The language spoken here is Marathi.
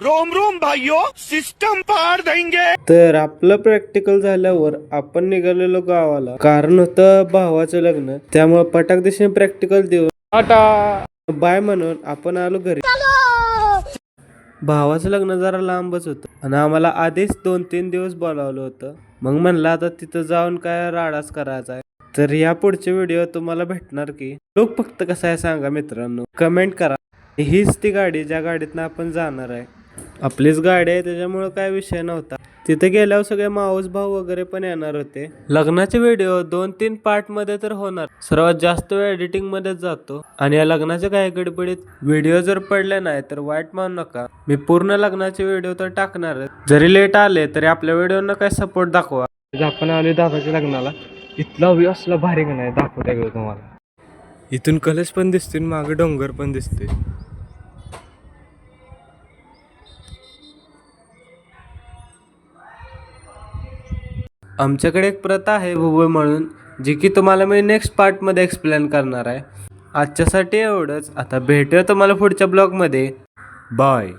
रोम रोम भाइयों, सिस्टम पार देंगे। तर आपलं प्रॅक्टिकल झाल्यावर आपण निघालेलो गावाला. कारण होतं भावाचं लग्न, त्यामुळे पटाक दिशेने प्रॅक्टिकल देऊन टाटा बाय म्हणून आपण आलो घरी. भावाचं लग्न जरा लांबच होतं आणि आम्हाला आधीच 2-3 दिवस बोलावलं होतं. मग म्हणलं आता तिथं जाऊन काय राडाच करायचा आहे. तर या पुढचे व्हिडिओ तुम्हाला भेटणार की लोक फक्त कसं आहे सांगा मित्रांनो, कमेंट करा. हीच ती गाडी ज्या गाडीतनं आपण जाणार आहे. आपलीच गाडी आहे त्याच्यामुळे काय विषय नव्हता. तिथे गेल्यावर सगळे मावस भाऊ वगैरे पण येणार होते. लग्नाचे व्हिडिओ 2-3 पार्ट मध्ये तर होणार. सर्वात जास्त वेळ एडिटिंग मध्येच जातो आणि या लग्नाच्या काही गडबडीत व्हिडिओ जर पडले नाही तर वाईट मानू नका. मी पूर्ण लग्नाचे व्हिडिओ तर टाकणारच. जरी लेट आले तरी आपल्या व्हिडिओना काय सपोर्ट दाखवा. आपण आले दादाच्या लग्नाला. इथला व्ह्यू असला भारी का नाही दाखवता गेलो तुम्हाला. इथून कलश पण दिसते, मागे डोंगर पण दिसते. आमच्याकडे एक प्रथा आहे भुबळ म्हणून, जी की तुम्हाला मी नेक्स्ट पार्ट मध्ये एक्सप्लेन करणार आहे. आजच्यासाठी एवढंच. आता भेटूया तुम्हाला पुढच्या ब्लॉग मध्ये. बाय.